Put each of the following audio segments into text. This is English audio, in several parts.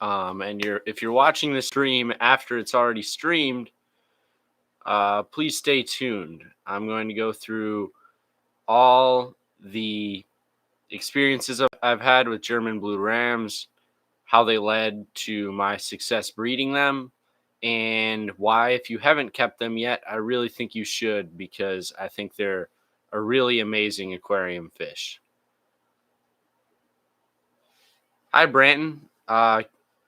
And if you're watching this stream after it's already streamed, please stay tuned. I'm going to go through all the experiences I've had with German blue rams, how they led to my success breeding them, and why, if you haven't kept them yet, I really think you should, because I think they're a really amazing aquarium fish. Hi, Branton.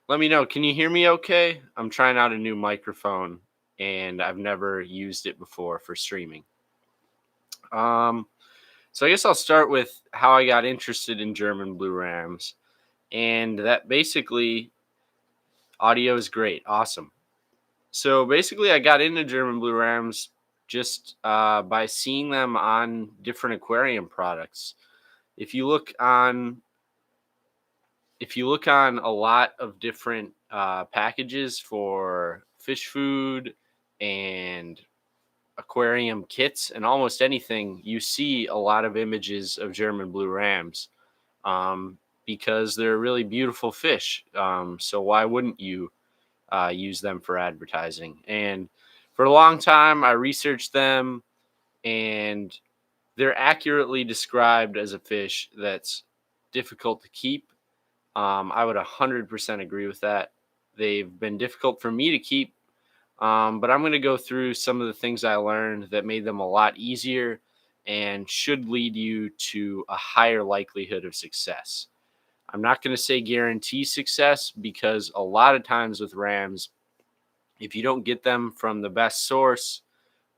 Let me know. Can you hear me okay? I'm trying out a new microphone, and I've never used it before for streaming. So I guess I'll start with how I got interested in German blue rams. And that basically, audio is great. Awesome. So basically, I got into German blue rams just by seeing them on different aquarium products. If you look on a lot of different packages for fish food and aquarium kits and almost anything, you see a lot of images of German blue rams because they're really beautiful fish. So why wouldn't you use them for advertising? And for a long time, I researched them, and they're accurately described as a fish that's difficult to keep. I would 100% agree with that. They've been difficult for me to keep, but I'm going to go through some of the things I learned that made them a lot easier and should lead you to a higher likelihood of success. I'm not going to say guarantee success, because a lot of times with rams, if you don't get them from the best source,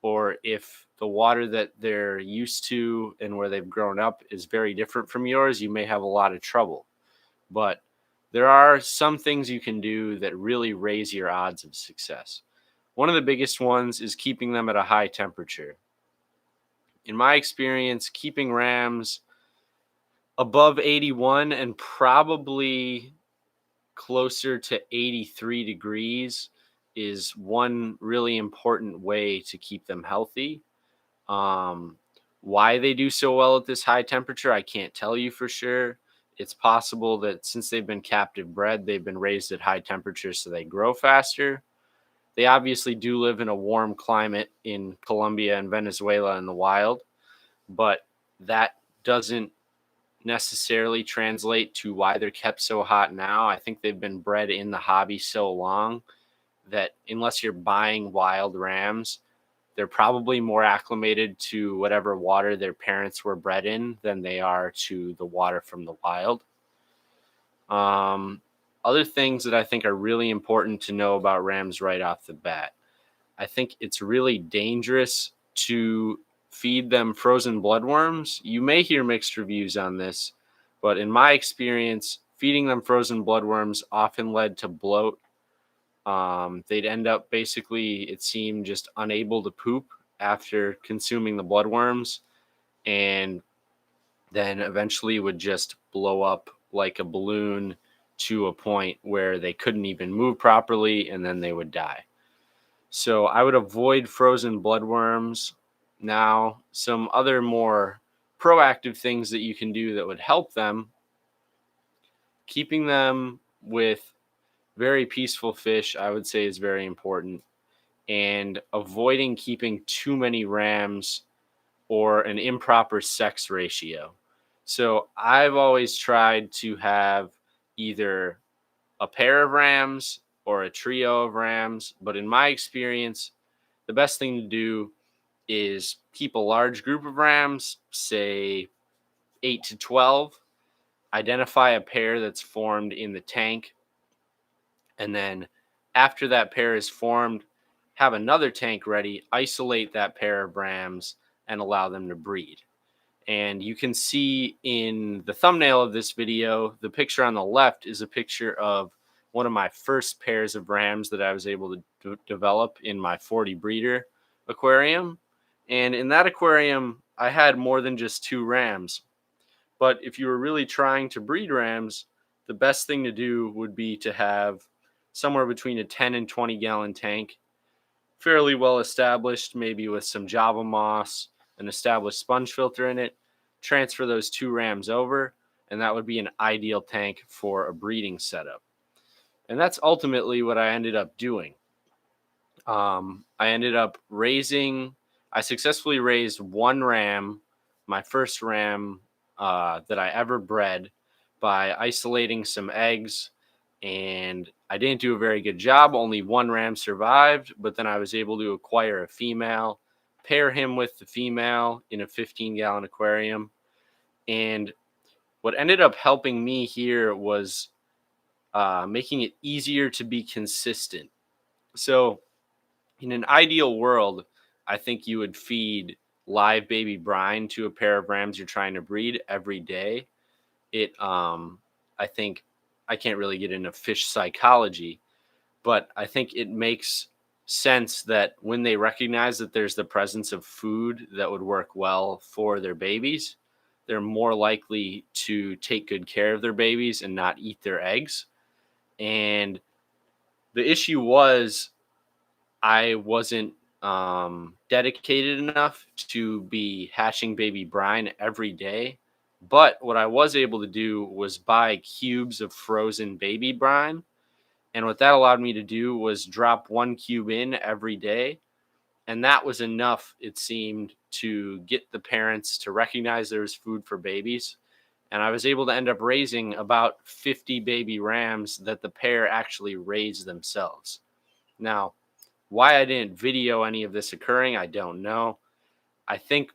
or if the water that they're used to and where they've grown up is very different from yours, you may have a lot of trouble. But there are some things you can do that really raise your odds of success. One of the biggest ones is keeping them at a high temperature. In my experience, keeping rams above 81 and probably closer to 83 degrees is one really important way to keep them healthy. Why they do so well at this high temperature, I can't tell you for sure. It's possible that since they've been captive bred, they've been raised at high temperatures so they grow faster. They obviously do live in a warm climate in Colombia and Venezuela in the wild, but that doesn't necessarily translate to why they're kept so hot now. I think they've been bred in the hobby so long that unless you're buying wild rams, they're probably more acclimated to whatever water their parents were bred in than they are to the water from the wild. Other things that I think are really important to know about rams right off the bat. I think it's really dangerous to feed them frozen bloodworms. You may hear mixed reviews on this, but in my experience, feeding them frozen bloodworms often led to bloat. They'd end up basically, it seemed, just unable to poop after consuming the bloodworms, and then eventually would just blow up like a balloon to a point where they couldn't even move properly, and then they would die. So I would avoid frozen bloodworms. Now, some other more proactive things that you can do that would help them: keeping them with very peaceful fish, I would say, is very important, and avoiding keeping too many rams or an improper sex ratio. So I've always tried to have either a pair of rams or a trio of rams, but in my experience, the best thing to do is keep a large group of rams, say 8 to 12, identify a pair that's formed in the tank, and then after that pair is formed, have another tank ready, isolate that pair of rams, and allow them to breed. And you can see in the thumbnail of this video, the picture on the left is a picture of one of my first pairs of rams that I was able to develop in my 40 breeder aquarium. And in that aquarium, I had more than just 2 rams. But if you were really trying to breed rams, the best thing to do would be to have somewhere between a 10 and 20 gallon tank, fairly well established, maybe with some Java moss, an established sponge filter in it. Transfer those 2 rams over, and that would be an ideal tank for a breeding setup. And that's ultimately what I ended up doing. I ended up I successfully raised one ram, my first ram that I ever bred, by isolating some eggs. And I didn't do a very good job. Only one ram survived, but then I was able to acquire a female, pair him with the female in a 15-gallon aquarium. And what ended up helping me here was making it easier to be consistent. So, in an ideal world, I think you would feed live baby brine to a pair of rams you're trying to breed every day. I think I can't really get into fish psychology, but I think it makes sense that when they recognize that there's the presence of food that would work well for their babies, they're more likely to take good care of their babies and not eat their eggs. And the issue was I wasn't dedicated enough to be hatching baby brine every day. But what I was able to do was buy cubes of frozen baby brine. And what that allowed me to do was drop one cube in every day. And that was enough, it seemed, to get the parents to recognize there was food for babies. And I was able to end up raising about 50 baby rams that the pair actually raised themselves. Now, why I didn't video any of this occurring, I don't know. I think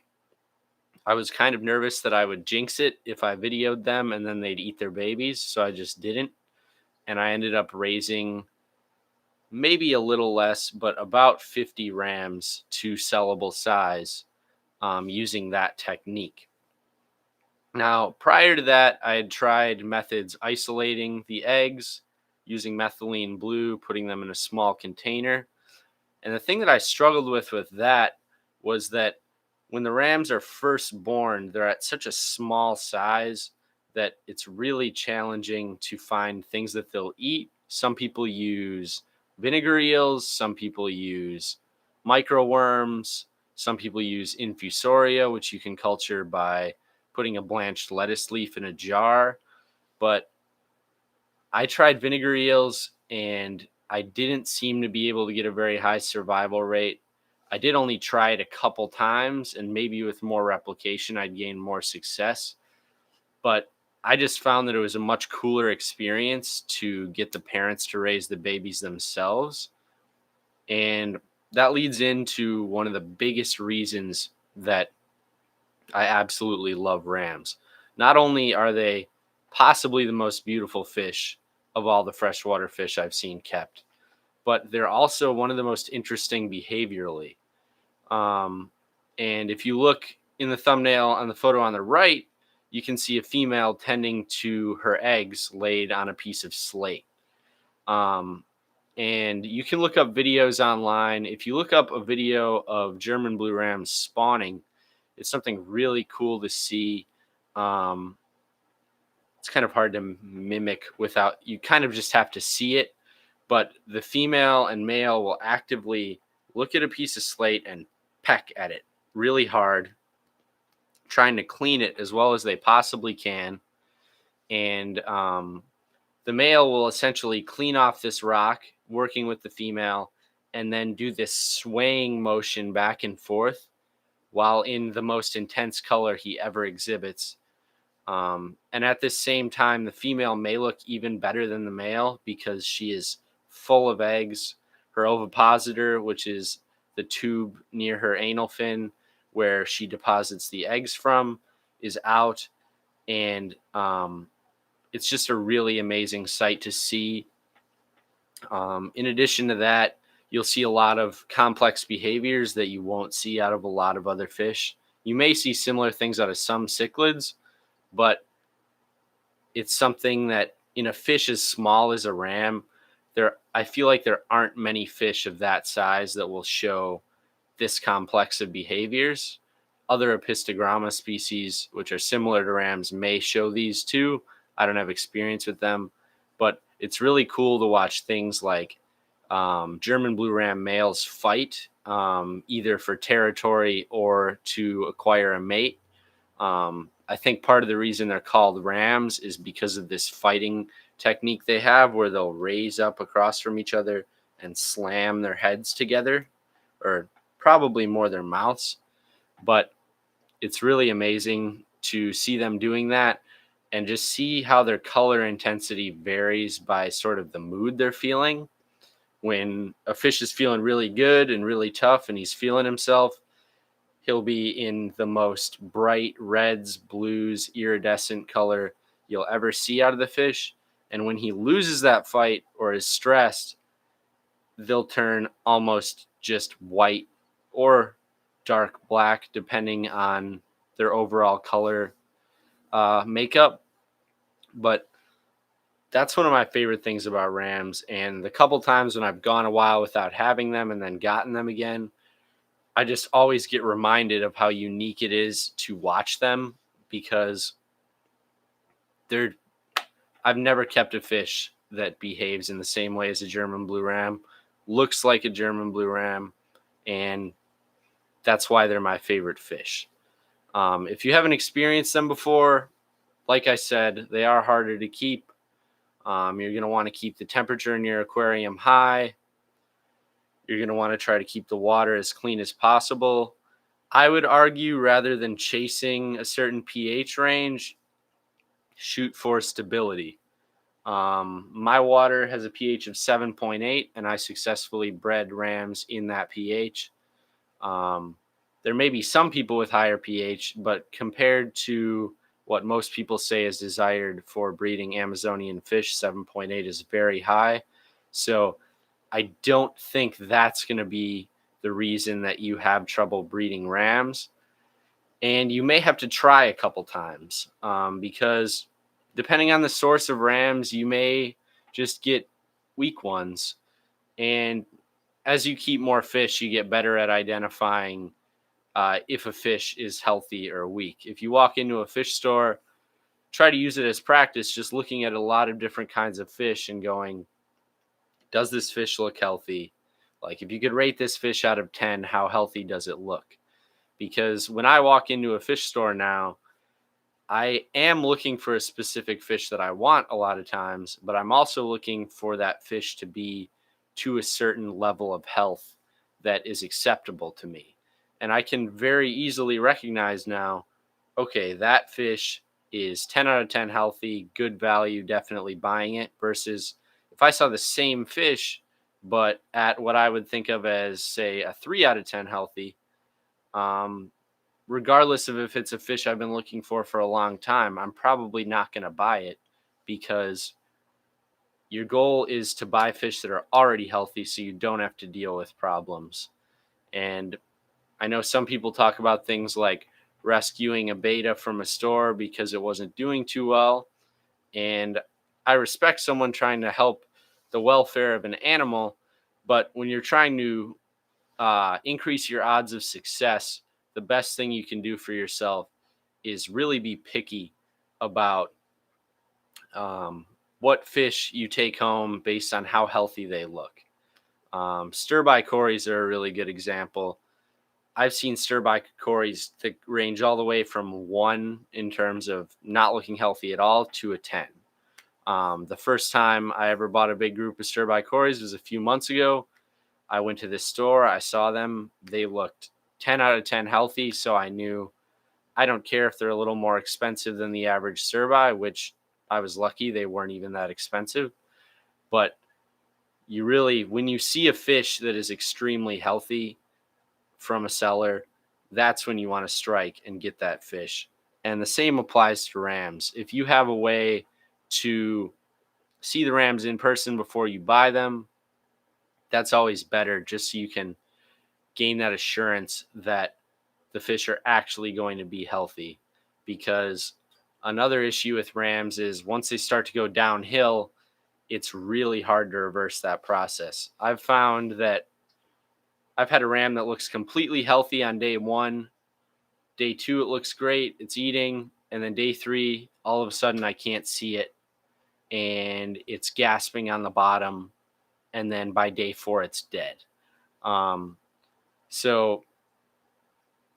I was kind of nervous that I would jinx it if I videoed them and then they'd eat their babies, so I just didn't. And I ended up raising maybe a little less, but about 50 rams to sellable size using that technique. Now, prior to that, I had tried methods isolating the eggs using methylene blue, putting them in a small container. And the thing that I struggled with that was that when the rams are first born, they're at such a small size that it's really challenging to find things that they'll eat. Some people use vinegar eels, some people use microworms, some people use infusoria, which you can culture by putting a blanched lettuce leaf in a jar. But I tried vinegar eels and I didn't seem to be able to get a very high survival rate. I did only try it a couple times, and maybe with more replication, I'd gain more success. But I just found that it was a much cooler experience to get the parents to raise the babies themselves. And that leads into one of the biggest reasons that I absolutely love rams. Not only are they possibly the most beautiful fish of all the freshwater fish I've seen kept, but they're also one of the most interesting behaviorally. Um, and if you look in the thumbnail on the photo on the right, you can see a female tending to her eggs laid on a piece of slate. Um, and you can look up videos online. If you look up a video of German blue rams spawning, it's something really cool to see. Um, it's kind of hard to mimic without, you kind of just have to see it. But the female and male will actively look at a piece of slate and peck at it really hard, trying to clean it as well as they possibly can. And the male will essentially clean off this rock, working with the female, and then do this swaying motion back and forth while in the most intense color he ever exhibits. And at this same time, the female may look even better than the male because she is full of eggs. Her ovipositor, which is the tube near her anal fin where she deposits the eggs from, is out. And it's just a really amazing sight to see. In addition to that, you'll see a lot of complex behaviors that you won't see out of a lot of other fish. You may see similar things out of some cichlids, but it's something that in a fish as small as a ram, I feel like there aren't many fish of that size that will show this complex of behaviors. Other Apistogramma species, which are similar to rams, may show these too. I don't have experience with them, but it's really cool to watch things like German blue ram males fight either for territory or to acquire a mate. I think part of the reason they're called rams is because of this fighting technique they have where they'll raise up across from each other and slam their heads together, or probably more their mouths. But it's really amazing to see them doing that and just see how their color intensity varies by sort of the mood they're feeling. When a fish is feeling really good and really tough and he's feeling himself, he'll be in the most bright reds, blues, iridescent color you'll ever see out of the fish. And when he loses that fight or is stressed, they'll turn almost just white or dark black, depending on their overall color makeup. But that's one of my favorite things about rams. And the couple times when I've gone a while without having them and then gotten them again, I just always get reminded of how unique it is to watch them, because they're I've never kept a fish that behaves in the same way as a German blue ram, looks like a German blue ram, and that's why they're my favorite fish. If you haven't experienced them before, like I said, they are harder to keep. You're going to want to keep the temperature in your aquarium high. You're going to want to try to keep the water as clean as possible. I would argue, rather than chasing a certain pH range, shoot for stability. My water has a pH of 7.8, and I successfully bred rams in that pH. There may be some people with higher pH, but compared to what most people say is desired for breeding Amazonian fish, 7.8 is very high. So I don't think that's going to be the reason that you have trouble breeding rams. And you may have to try a couple times, because depending on the source of rams, you may just get weak ones. And as you keep more fish, you get better at identifying if a fish is healthy or weak. If you walk into a fish store, try to use it as practice, just looking at a lot of different kinds of fish and going, does this fish look healthy? Like, if you could rate this fish out of 10, how healthy does it look? Because when I walk into a fish store now, I am looking for a specific fish that I want a lot of times, but I'm also looking for that fish to be to a certain level of health that is acceptable to me. And I can very easily recognize now, okay, that fish is 10 out of 10 healthy, good value, definitely buying it, versus if I saw the same fish, but at what I would think of as, say, a 3 out of 10 healthy, um, regardless of if it's a fish I've been looking for a long time, I'm probably not going to buy it, because your goal is to buy fish that are already healthy so you don't have to deal with problems. And I know some people talk about things like rescuing a beta from a store because it wasn't doing too well. And I respect someone trying to help the welfare of an animal, but when you're trying to increase your odds of success, the best thing you can do for yourself is really be picky about what fish you take home based on how healthy they look. Stir-by cories are a really good example. I've seen stir-by cories that range all the way from 1 in terms of not looking healthy at all to a 10. The first time I ever bought a big group of stir-by cories was a few months ago. I went to this store, I saw them, they looked 10 out of 10 healthy, so I knew I don't care if they're a little more expensive than the average stir-by, which I was lucky they weren't even that expensive. But you really, when you see a fish that is extremely healthy from a seller, that's when you want to strike and get that fish. And the same applies to rams. If you have a way to see the rams in person before you buy them, that's always better, just so you can gain that assurance that the fish are actually going to be healthy. Because another issue with rams is once they start to go downhill, it's really hard to reverse that process. I've found that I've had a ram that looks completely healthy on day 1. Day 2, it looks great, it's eating. And then day 3, all of a sudden I can't see it and it's gasping on the bottom. And then by day 4, it's dead. So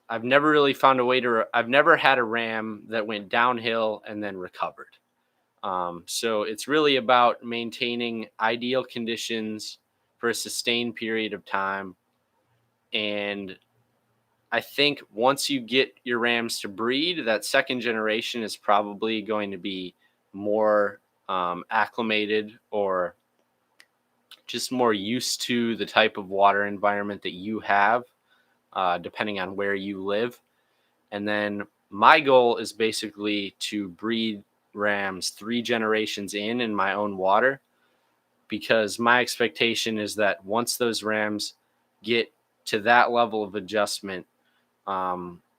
I've never really found a way to, I've never had a ram that went downhill and then recovered. So it's really about maintaining ideal conditions for a sustained period of time. And I think once you get your rams to breed, that second generation is probably going to be more acclimated, or just more used to the type of water environment that you have, depending on where you live. And then my goal is basically to breed rams 3 generations in my own water, because my expectation is that once those rams get to that level of adjustment,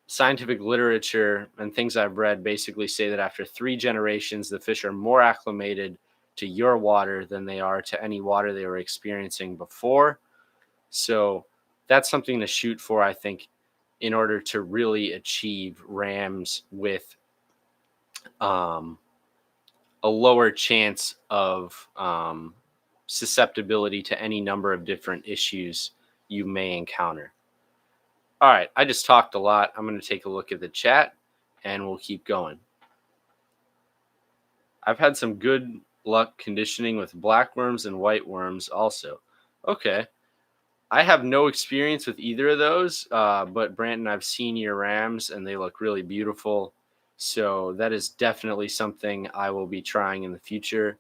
scientific literature and things I've read basically say that after 3 generations, the fish are more acclimated to your water than they are to any water they were experiencing before. So that's something to shoot for, I think, in order to really achieve rams with um, a lower chance of susceptibility to any number of different issues you may encounter. All right, I just talked a lot. I'm going to take a look at the chat and we'll keep going. I've had some good luck conditioning with black worms and white worms also. Okay. I have no experience with either of those, but Brandon, I've seen your rams and they look really beautiful. So that is definitely something I will be trying in the future.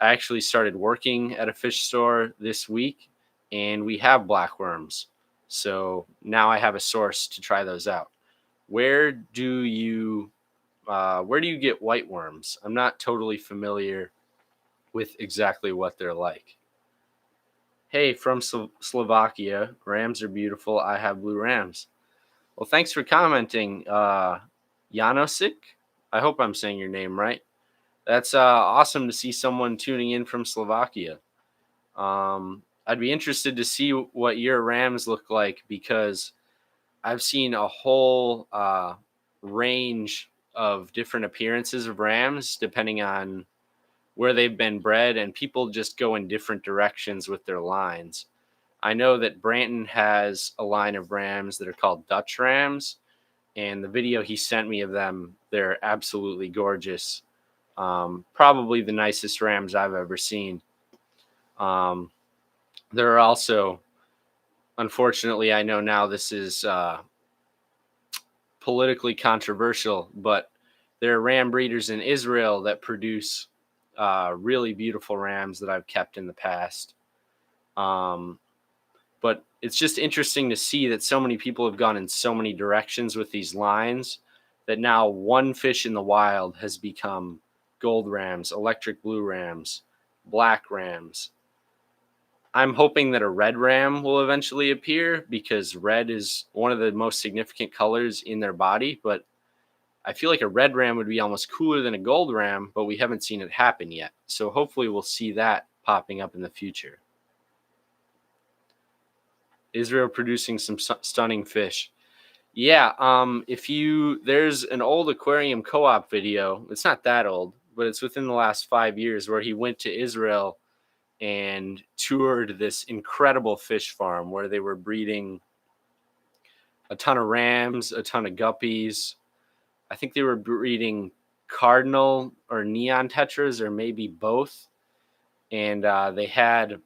I actually started working at a fish store this week and we have black worms. So now I have a source to try those out. Where do you get white worms? I'm not totally familiar with exactly what they're like. Hey, from Slovakia, rams are beautiful. I have blue rams. Well, thanks for commenting, Janosik. I hope I'm saying your name right. That's awesome to see someone tuning in from Slovakia. I'd be interested to see what your rams look like, because I've seen a whole range of different appearances of rams depending on where they've been bred, and people just go in different directions with their lines. I know that Branton has a line of rams that are called Dutch rams, and the video he sent me of them, they're absolutely gorgeous. Probably the nicest rams I've ever seen. Um, there are also, unfortunately, I know now this is politically controversial, but there are ram breeders in Israel that produce really beautiful rams that I've kept in the past. Um, but it's just interesting to see that so many people have gone in so many directions with these lines that now one fish in the wild has become gold rams, electric blue rams, black rams. I'm hoping that a red ram will eventually appear, because red is one of the most significant colors in their body, but I feel like a red ram would be almost cooler than a gold ram, but we haven't seen it happen yet. So hopefully we'll see that popping up in the future. Israel producing some stunning fish. Yeah, there's an old Aquarium co-op video. It's not that old, but it's within the last 5 years, where he went to Israel and toured this incredible fish farm where they were breeding a ton of rams, a ton of guppies. I think they were breeding cardinal or neon tetras, or maybe both. And they had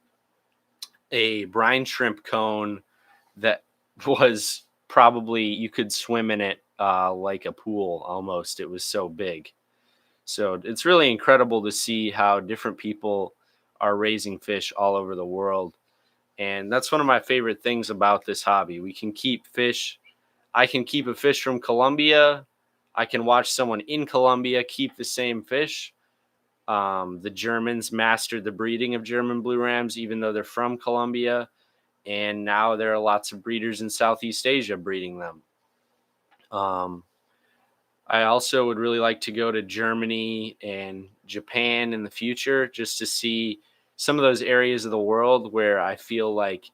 a brine shrimp cone that was probably, you could swim in it like a pool almost. It was so big. So it's really incredible to see how different people are raising fish all over the world. And that's one of my favorite things about this hobby. We can keep fish. I can keep a fish from Colombia. I can watch someone in Colombia keep the same fish. The Germans mastered the breeding of German blue rams, even though they're from Colombia. And now there are lots of breeders in Southeast Asia breeding them. I also would really like to go to Germany and Japan in the future, just to see some of those areas of the world where I feel like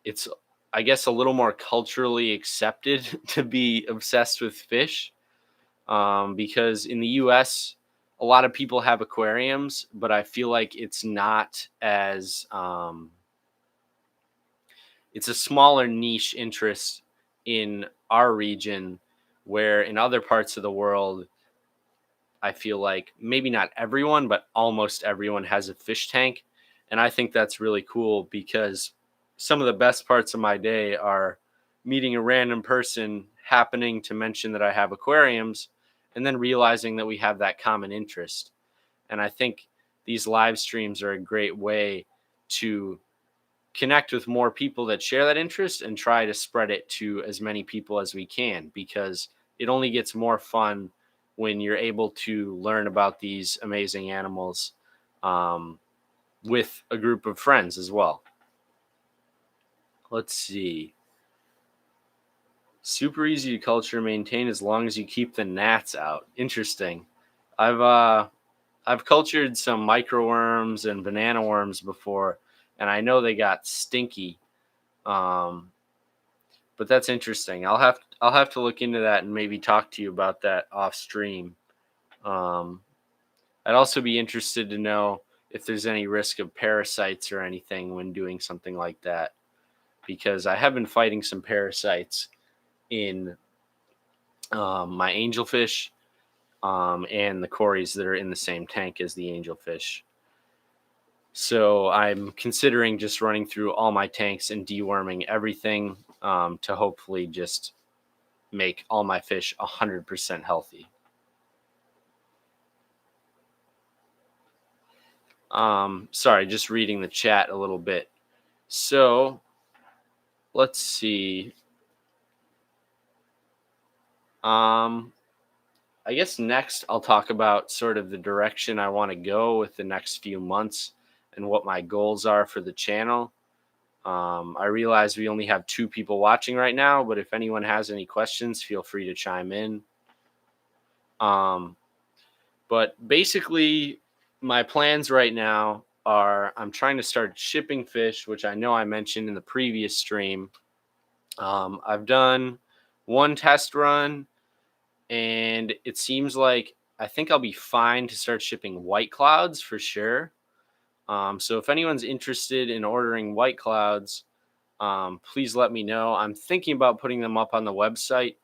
it's, I guess, a little more culturally accepted to be obsessed with fish. Because in the US, a lot of people have aquariums, but I feel like it's not as, it's a smaller niche interest in our region, where in other parts of the world, I feel like maybe not everyone, but almost everyone has a fish tank. And I think that's really cool because some of the best parts of my day are meeting a random person, happening to mention that I have aquariums, and then realizing that we have that common interest. And I think these live streams are a great way to connect with more people that share that interest and try to spread it to as many people as we can, because it only gets more fun when you're able to learn about these amazing animals um, with a group of friends as well. Let's see. Super easy to culture, maintain as long as you keep the gnats out. Interesting. I've uh I've cultured some microworms and banana worms before, and I know they got stinky. Um, but that's interesting. I'll have to look into that and maybe talk to you about that off stream. Um, I'd also be interested to know if there's any risk of parasites or anything when doing something like that, because I have been fighting some parasites in my angelfish and the cories that are in the same tank as the angelfish. So I'm considering just running through all my tanks and deworming everything to hopefully just make all my fish 100% healthy. Sorry, just reading the chat a little bit. So let's see. Um, I guess next I'll talk about sort of the direction I want to go with the next few months and what my goals are for the channel. I realize we only have 2 people watching right now, but if anyone has any questions, feel free to chime in. Um, but basically, my plans right now are I'm trying to start shipping fish, which I know I mentioned in the previous stream. I've done one test run, and it seems like I think I'll be fine to start shipping white clouds for sure. So if anyone's interested in ordering white clouds, please let me know. I'm thinking about putting them up on the website.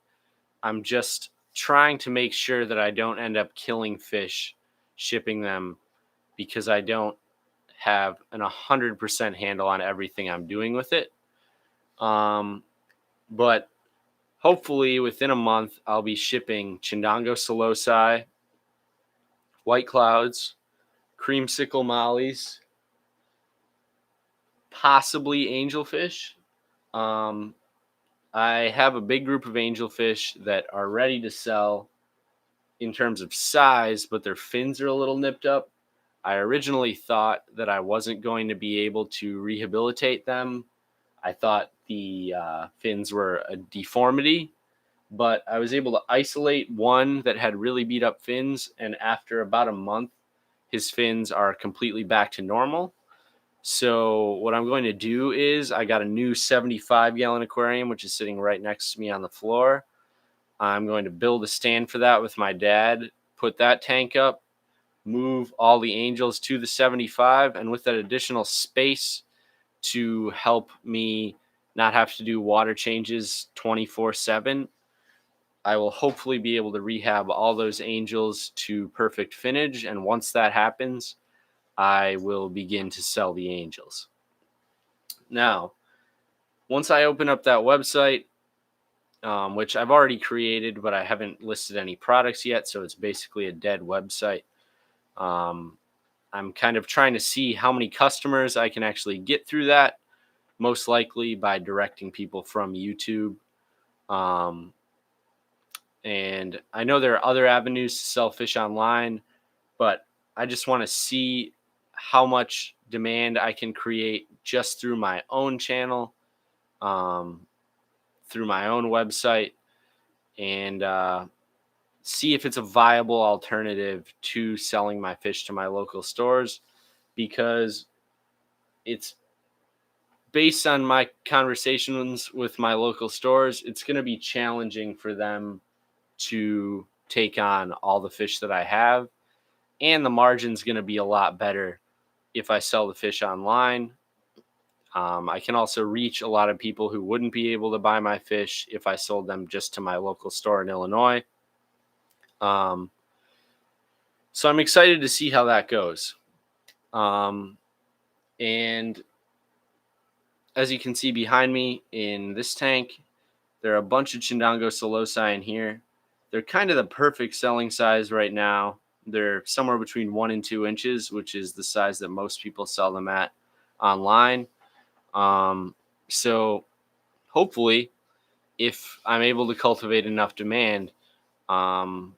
I'm just trying to make sure that I don't end up killing fish shipping them, because I don't have an 100% handle on everything I'm doing with it. But hopefully within a month, I'll be shipping Chindongo Solosi, white clouds, creamsicle mollies, possibly angelfish. Um, I have a big group of angelfish that are ready to sell in terms of size, but their fins are a little nipped up. I originally thought that I wasn't going to be able to rehabilitate them. I thought the fins were a deformity, but I was able to isolate one that had really beat up fins, and after about a month, his fins are completely back to normal. So what I'm going to do is I got a new 75-gallon aquarium, which is sitting right next to me on the floor. I'm going to build a stand for that with my dad, put that tank up, move all the angels to the 75, and with that additional space to help me not have to do water changes 24/7, I will hopefully be able to rehab all those angels to perfect finnage. And once that happens, I will begin to sell the angels. Now, once I open up that website, which I've already created, but I haven't listed any products yet, so it's basically a dead website. I'm kind of trying to see how many customers I can actually get through that, most likely by directing people from YouTube. And I know there are other avenues to sell fish online, but I just want to see how much demand I can create just through my own channel, through my own website, and see if it's a viable alternative to selling my fish to my local stores, because it's based on my conversations with my local stores, it's going to be challenging for them to take on all the fish that I have. And the margin's going to be a lot better if I sell the fish online. I can also reach a lot of people who wouldn't be able to buy my fish if I sold them just to my local store in Illinois. Um, So I'm excited to see how that goes. And as you can see behind me in this tank, there are a bunch of Chindango Solosi in here. They're kind of the perfect selling size right now. They're somewhere between 1 and 2 inches, which is the size that most people sell them at online. Um, so hopefully, if I'm able to cultivate enough demand, um,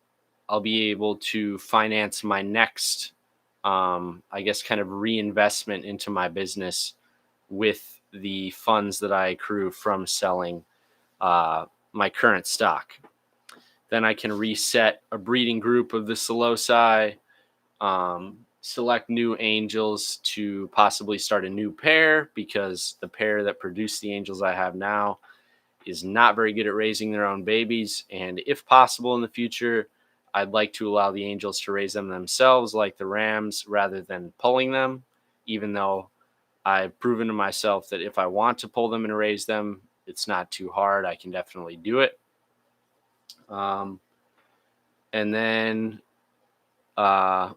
I'll be able to finance my next, I guess, kind of reinvestment into my business with the funds that I accrue from selling my current stock. Then I can reset a breeding group of the Solosi, select new angels to possibly start a new pair because the pair that produced the angels I have now is not very good at raising their own babies. And if possible in the future, I'd like to allow the angels to raise them themselves like the rams rather than pulling them, even though I've proven to myself that if I want to pull them and raise them, it's not too hard. I can definitely do it. Um, and then uh,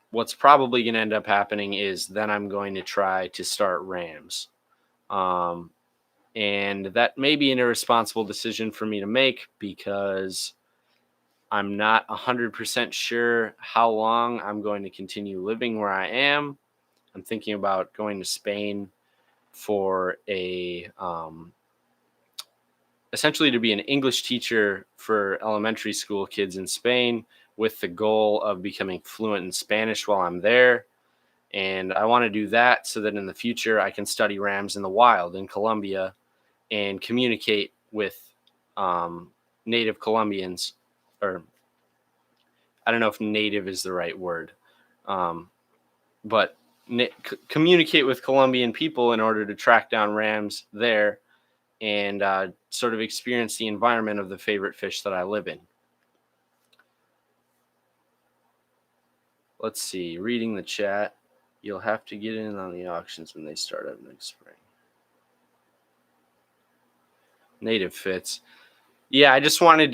what's probably going to end up happening is then I'm going to try to start rams. Um, and that may be an irresponsible decision for me to make because I'm not 100% sure how long I'm going to continue living where I am. I'm thinking about going to Spain for essentially to be an English teacher for elementary school kids in Spain with the goal of becoming fluent in Spanish while I'm there. And I want to do that so that in the future I can study rams in the wild in Colombia and communicate with native Colombians, or I don't know if native is the right word, um, but communicate with Colombian people in order to track down rams there and sort of experience the environment of the favorite fish that I live in. Let's see, reading the chat. You'll have to get in on the auctions when they start up next spring. Native fits. Yeah, I wanted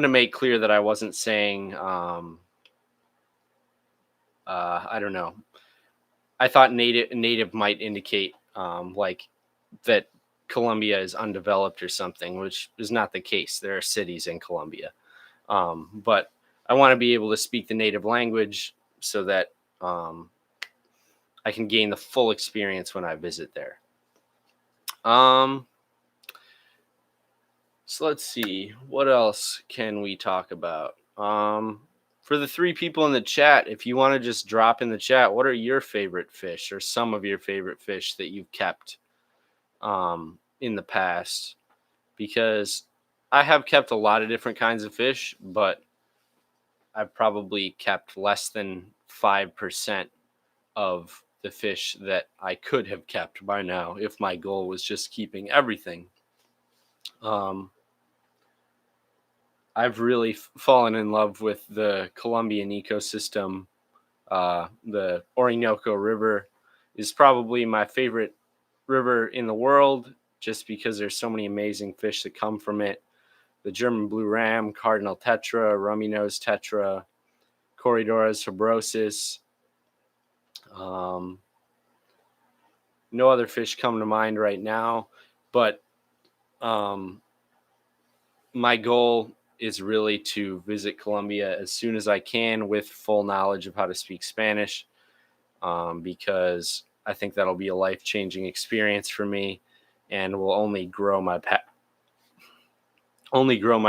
to make clear that I wasn't saying, I don't know. I thought native might indicate like that Colombia is undeveloped or something, which is not the case. There are cities in Colombia. But I want to be able to speak the native language so that I can gain the full experience when I visit there. So let's see, what else can we talk about? For the 3 people in the chat, if you want to just drop in the chat, what are your favorite fish or some of your favorite fish that you've kept in the past? Because I have kept a lot of different kinds of fish, but I've probably kept less than 5% of the fish that I could have kept by now if my goal was just keeping everything. I've really fallen in love with the Colombian ecosystem. The Orinoco River is probably my favorite river in the world just because there's so many amazing fish that come from it. The German blue ram, cardinal tetra, rummy nose tetra, Corydorus fibrosus. No other fish come to mind right now, but my goal is really to visit Colombia as soon as I can with full knowledge of how to speak Spanish, because I think that'll be a life-changing experience for me and will only grow my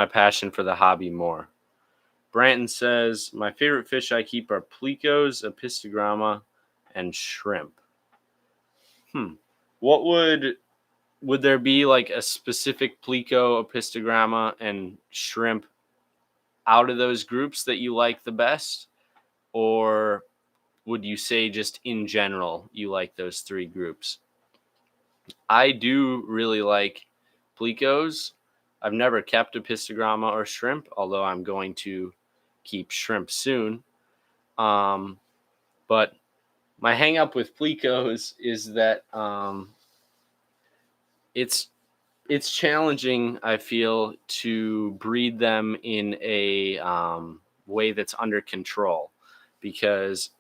passion for the hobby more. Branton says, my favorite fish I keep are plecos, epistogramma, and shrimp. What would there be like a specific pleco, epistogramma, and shrimp out of those groups that you like the best? Or would you say just in general you like those 3 groups? I do really like plecos. I've never kept epistogramma or shrimp, although I'm going to keep shrimp soon. But my hang up with plecos is that it's challenging, I feel, to breed them in a way that's under control, because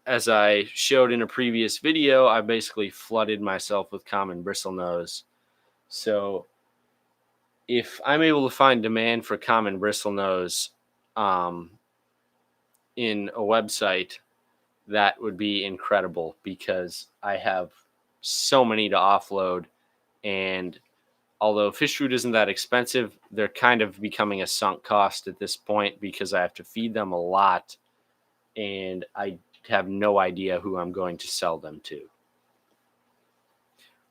as I showed in a previous video, I basically flooded myself with common bristlenose. So if I'm able to find demand for common bristlenose um, in a website, that would be incredible, because I have so many to offload. And although fish food isn't that expensive, they're kind of becoming a sunk cost at this point, because I have to feed them a lot and I have no idea who I'm going to sell them to.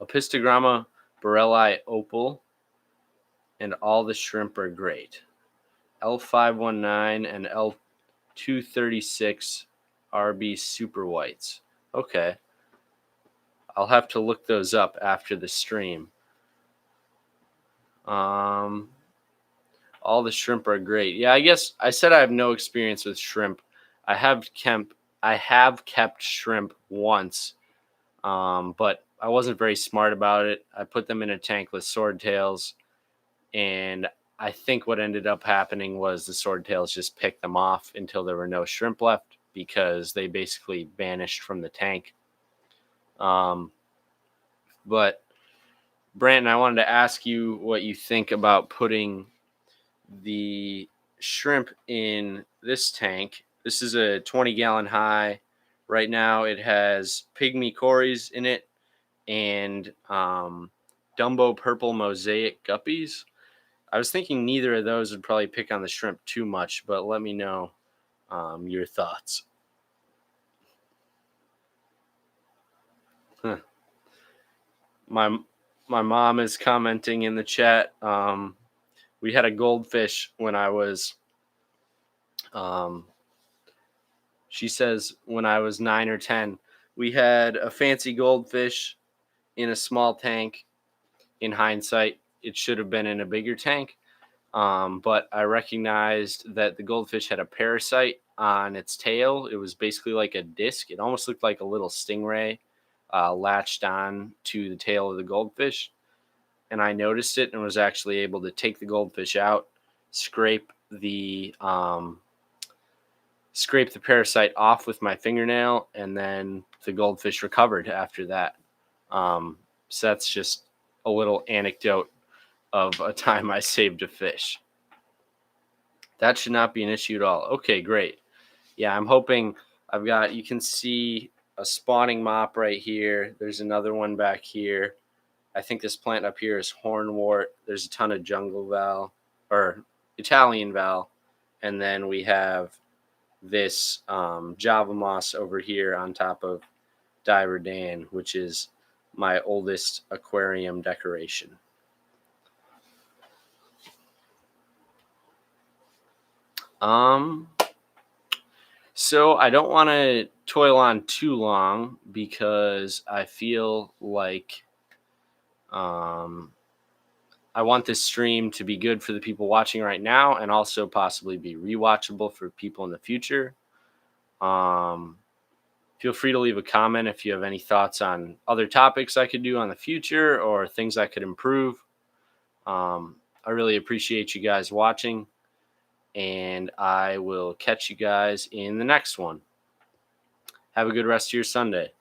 Opistogramma borelli opal and all the shrimp are great. L519 and L236 RB super whites. Okay. I'll have to look those up after the stream. All the shrimp are great. Yeah, I guess I said I have no experience with shrimp. I have kept shrimp once, but I wasn't very smart about it. I put them in a tank with swordtails, and I think what ended up happening was the swordtails just picked them off until there were no shrimp left, because they basically vanished from the tank. But Brandon, I wanted to ask you what you think about putting the shrimp in this tank. This is a 20-gallon high. Right now it has pygmy cories in it and Dumbo purple mosaic guppies. I was thinking neither of those would probably pick on the shrimp too much, but let me know your thoughts. Huh. My mom is commenting in the chat. We had a goldfish when I was, she says, when I was 9 or 10. We had a fancy goldfish in a small tank. In hindsight, it should have been in a bigger tank. But I recognized that the goldfish had a parasite on its tail. It was basically like a disc. It almost looked like a little stingray latched on to the tail of the goldfish. And I noticed it and was actually able to take the goldfish out, scrape the parasite off with my fingernail, and then the goldfish recovered after that. So that's just a little anecdote of a time I saved a fish. That should not be an issue at all. Okay, great. Yeah, I'm hoping you can see a spawning mop right here. There's another one back here. I think this plant up here is hornwort. There's a ton of jungle val, or Italian val. And then we have this Java moss over here on top of Diver Dan, which is my oldest aquarium decoration. So I don't want to toil on too long, because I feel like I want this stream to be good for the people watching right now, and also possibly be rewatchable for people in the future. Feel free to leave a comment if you have any thoughts on other topics I could do on the future, or things I could improve. I really appreciate you guys watching, and I will catch you guys in the next one. Have a good rest of your Sunday.